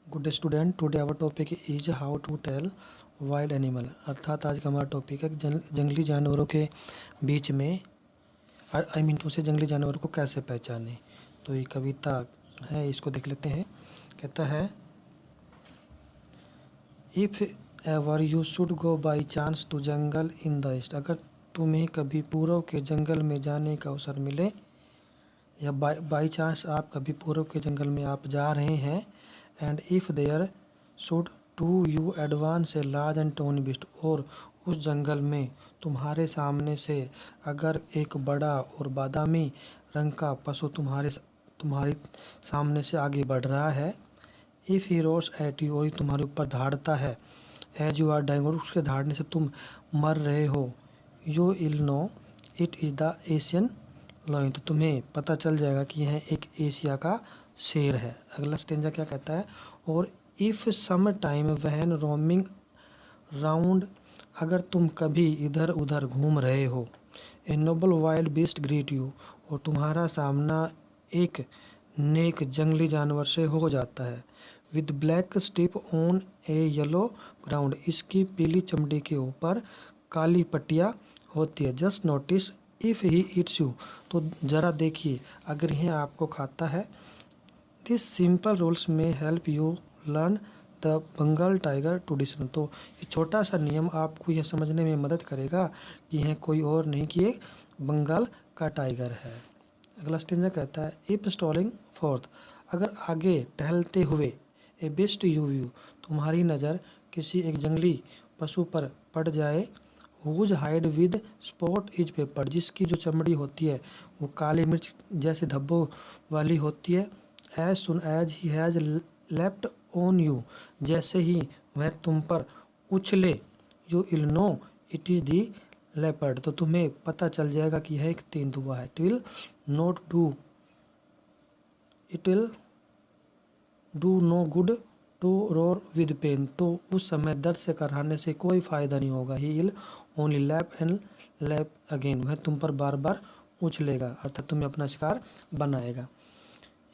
Good student, today our topic is how to tell wild animal. अर्थात आज का हमारा टॉपिक है जंगली जानवरों के बीच में आई मीन टू से जंगली जानवरों को कैसे पहचाने। तो ये कविता है, इसको देख लेते हैं। कहता है, if ever you should go by chance to jungle in the east. अगर तुम्हें कभी पूर्व के जंगल में जाने का अवसर मिले या बाई चांस आप कभी पूर्व के जंगल में आप जा रहे हैं, and if there should to you advance a large and tawny beast, और उस जंगल में तुम्हारे सामने से अगर एक बड़ा और बादामी रंग का पशु तुम्हारे सामने से आगे बढ़ रहा है, if he roars at you, और तुम्हारे ऊपर धाड़ता है, एज यू आर डाइंग, और उसके धाड़ने से तुम मर रहे हो, you will know it is the Asian lion, तो तुम्हें पता चल जाएगा कि यह एक एशिया का शेर है। अगला स्टेंजा क्या कहता है, और इफ़ सम टाइम वहन रोमिंग राउंड, अगर तुम कभी इधर उधर घूम रहे हो, a noble wild beast greet you, और तुम्हारा सामना एक नेक जंगली जानवर से हो जाता है, with black stripe on a yellow ground, इसकी पीली चमड़ी के ऊपर काली पट्टियाँ होती है, just notice if he eats you, तो ज़रा देखिए अगर यह आपको खाता है। दिस सिंपल रूल्स में help you learn the Bengal tiger to distinguish, तो ये छोटा सा नियम आपको यह समझने में मदद करेगा कि यह कोई और नहीं कि एक बंगाल का टाइगर है। अगला स्टेंजा कहता है, इफ स्टॉलिंग फोर्थ, अगर आगे टहलते हुए ए बेस्ट यू व्यू, तुम्हारी नज़र किसी एक जंगली पशु पर पड़ जाए, whose hide with spot is pepper, जिसकी जो चमड़ी होती है वो काली मिर्च जैसे धब्बों वाली होती है, as soon as he has left on you, जैसे ही वह तुम पर उछले, you will know it is the leopard, तो तुम्हें पता चल जाएगा कि यह एक तेंदुआ है। It will do no good to roar with pain, तो उस समय दर्द से कराहने से कोई फ़ायदा नहीं होगा। He will only lap and lap again, वह तुम पर बार बार उछलेगा, अर्थात तुम्हें अपना शिकार बनाएगा।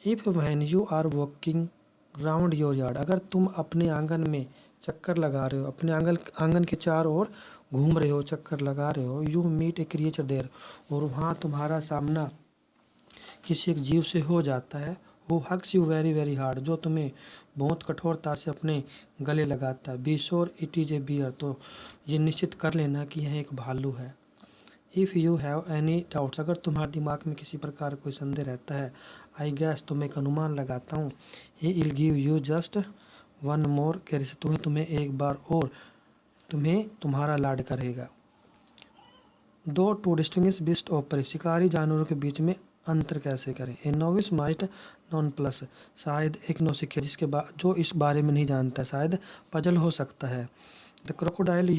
If when you are walking round your yard, अगर तुम अपने आंगन में चक्कर लगा रहे हो, अपने आंगन के चारों ओर घूम रहे हो, चक्कर लगा रहे हो, you meet a creature there, और वहाँ तुम्हारा सामना किसी एक जीव से हो जाता है, वो hugs you very very hard, जो तुम्हें बहुत कठोरता से अपने गले लगाता है, be sure it is a bear, तो ये निश्चित कर लेना कि यह एक भालू है। If you have any doubts, अगर तुम्हारे दिमाग में किसी प्रकार कोई संदेह रहता है, आई गैस, तो मैं एक अनुमान लगाता हूँ, he will give you just one more care, तुम्हें एक बार और तुम्हें तुम्हारा लाड करेगा। दो to distinguish beast of prey, शिकारी जानवरों के बीच में अंतर कैसे करें। A novice might nonplus, शायद एक नौसिखिया जो इस बारे में नहीं जानता शायद पजल हो सकता है। द क्रोकोडाइल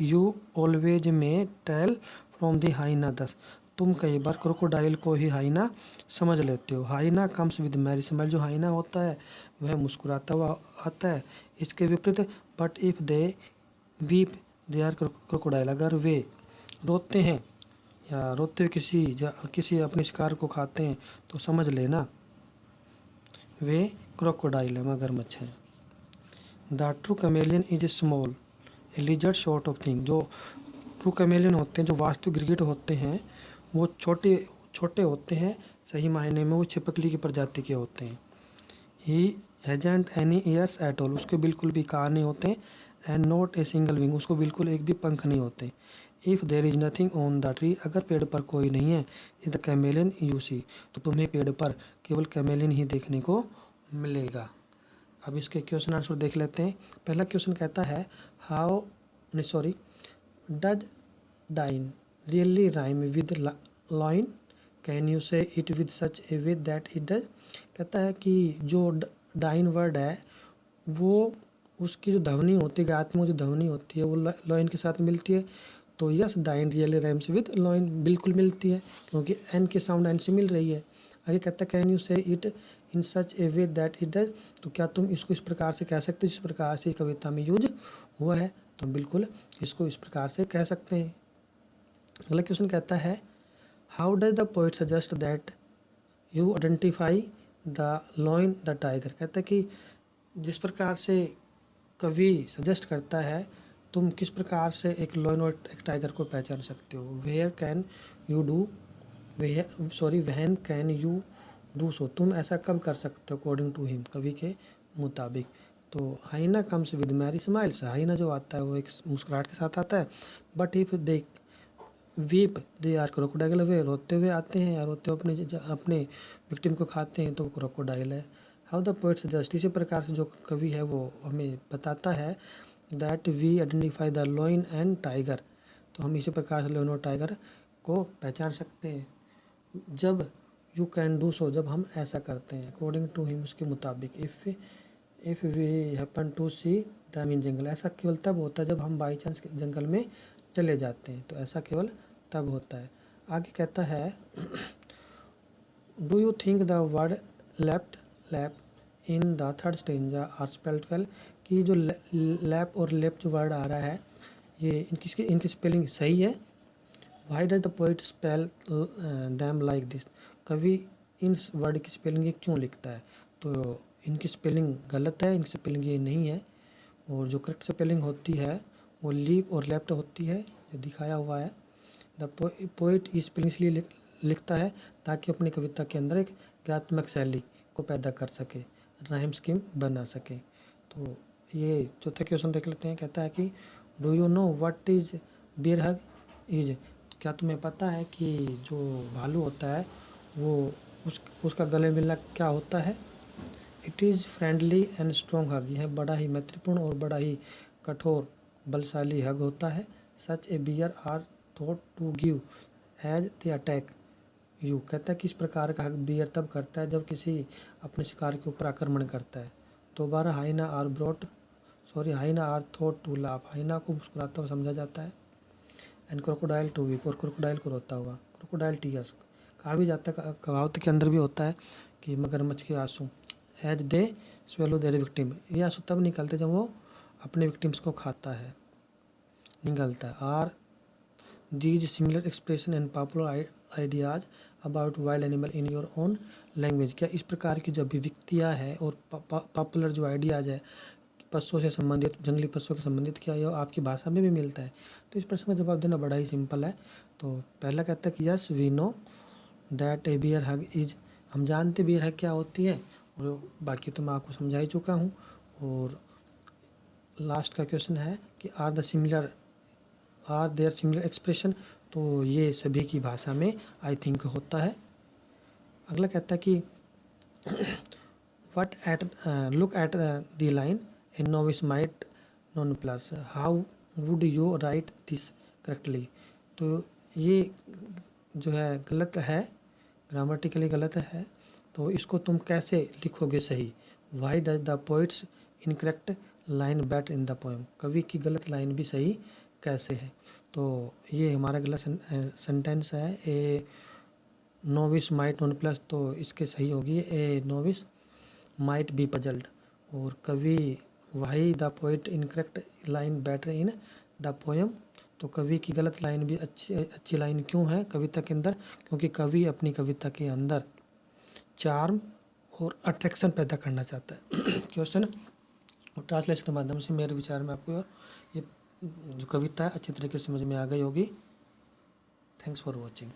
यू ऑलवेज में टेल फ्रॉम द हाइना, 10, तुम कई बार क्रोकोडाइल को ही हाइना समझ लेते हो। हाइना कम्स विद मैरी स्माइल, जो हाइना होता है वह मुस्कुराता हुआ आता है। इसके विपरीत, but if they weep they are crocodile, अगर वे रोते हैं या रोते हुए किसी अपने शिकार को खाते हैं, तो समझ लेना वे क्रोकोडाइल है, मगरमच्छ हैं। The true chameleon is small A lizard short of thing, जो ट्रू कैमेलियन होते हैं, जो वास्तविक गिरगिट होते हैं, वो छोटे होते हैं, सही मायने में वो छिपकली की प्रजाति के होते हैं। He hasn't any years at all, उसके बिल्कुल भी कान नहीं होते, and not a single wing, उसको बिल्कुल एक भी पंख नहीं होते। If there is nothing on the tree, अगर पेड़ पर कोई नहीं है, is the chameleon you see, तो तुम्हें पेड़ पर केवल कैमेलियन ही देखने को मिलेगा। अब इसके क्वेश्चन आंसर देख लेते हैं। पहला क्वेश्चन कहता है, does dine really rhyme with line, can you say it with such a way that it does. कहता है कि जो डाइन वर्ड है, वो उसकी जो ध्वनि होती है, गायत्मक जो ध्वनि होती है, वो लॉइन के साथ मिलती है, तो yes, dine really rhymes with lion, बिल्कुल मिलती है, क्योंकि एन की साउंड एन से मिल रही है। आगे कहता है, can you say it in such a way that it does, तो क्या तुम इसको इस प्रकार से कह सकते हो जिस प्रकार से कविता में यूज हुआ है, तो बिल्कुल इसको इस प्रकार से कह सकते हैं। अगला क्वेश्चन कहता है, how does the poet suggest that you identify the lion the tiger. कहता है कि जिस प्रकार से कवि सजेस्ट करता है, तुम किस प्रकार से एक लॉइन और एक टाइगर को पहचान सकते हो। वेयर कैन यू डू वहन कैन यू डू सो, तुम ऐसा कब कर सकते हो अकॉर्डिंग टू हिम, कवि के मुताबिक। तो हाइना कम्स विद मैरी स्माइल्स, हाइना जो आता है वो एक मुस्कुराहट के साथ आता है। But if they weep they are crocodile, वे रोते हुए आते हैं या रोते हुए अपने विक्टिम को खाते हैं तो वो क्रोकोडाइल है। हाउ द पोइट सजेस्ट, इसी प्रकार से जो कवि है वो हमें बताता है that we identify the lion and tiger, तो हम इसी प्रकार से लॉइन और टाइगर को पहचान सकते हैं। जब यू कैन डू सो, जब हम ऐसा करते हैं, अकॉर्डिंग टू हिम, उसके मुताबिक। If we happen to see them in jungle, ऐसा केवल तब होता है जब हम बाई चांस जंगल में चले जाते हैं, तो ऐसा केवल तब होता है। आगे कहता है do you think the word left lap in the third stanza are spelled well, कि जो लैप और लेफ्ट जो वर्ड आ रहा है ये इनकी स्पेलिंग सही है। Why does the poet spell them like this, कवि इन वर्ड की स्पेलिंग ये क्यों लिखता है। तो इनकी स्पेलिंग गलत है, इनकी स्पेलिंग ये नहीं है, और जो करेक्ट स्पेलिंग होती है वो लीप और लेफ्ट होती है, जो दिखाया हुआ है। द पोइट इस स्पेलिंग इसलिए लिखता है ताकि अपनी कविता के अंदर एक गात्मक शैली को पैदा कर सके, राइम स्कीम बना सके। तो ये चौथा क्वेश्चन देख लेते हैं। कहता है कि do you know what is bear hug is, क्या तुम्हें पता है कि जो भालू होता है वो उसका गले मिलना क्या होता है। It is friendly and strong hug, यह बड़ा ही मैत्रीपूर्ण और बड़ा ही कठोर बलशाली हग होता है। Such a bear are thought to give as they attack you, कहता है कि इस प्रकार का हक बियर तब करता है जब किसी अपने शिकार के ऊपर आक्रमण करता है। दोबारा हाइना आर थॉट टू लाफ, हाइना को मुस्कुराता हुआ समझा जाता है। एंड क्रोकोडाइल टू वीप, और क्रोकोडाइल को रोता हुआ। क्रोकोडाइल टीयर्स, कहा भी जाता है, कहावत के अंदर भी होता है कि मगरमच्छ के आंसू। As they swallow their victim, ये आंसू तब निकलते जब वो अपने विक्टिम्स को खाता है, निकलता है। Are these similar expression and popular ideas about wild animal in your own language, क्या इस प्रकार की जो अभिव्यक्तियाँ हैं और पॉपुलर जो आइडियाज है पशुओं से संबंधित, जंगली पशुओं से संबंधित, क्या यह आपकी भाषा में भी मिलता है। तो इस प्रश्न का जवाब देना बड़ा ही सिंपल है। तो पहला कहता है कि yes we know that a bear hug is, हम जानते बियर हग क्या होती है, और बाकी तो मैं आपको समझा ही चुका हूँ। और लास्ट का क्वेश्चन है कि आर देयर सिमिलर एक्सप्रेशन, तो ये सभी की भाषा में आई थिंक होता है। अगला कहता है कि look at the line A novice might non plus, how would you right this correctly, तो ये जो है गलत है, ग्रामेटिकली गलत है, तो इसको तुम कैसे लिखोगे सही। Why does the poets incorrect line bat in the poem, कवि की गलत लाइन भी सही कैसे है। तो ये हमारा गलत सेंटेंस है। A novice might nonplus, तो इसके सही होगी a novice might be puzzled. और कवि why the poet incorrect line better in the poem, तो कवि की गलत लाइन भी अच्छी लाइन क्यों है कविता के अंदर, क्योंकि कवि अपनी कविता के अंदर चार्म और अट्रैक्शन पैदा करना चाहता है। क्वेश्चन और ट्रांसलेशन के माध्यम से मेरे विचार में आपको ये जो कविता है अच्छी तरीके से समझ में आ गई होगी। Thanks for watching.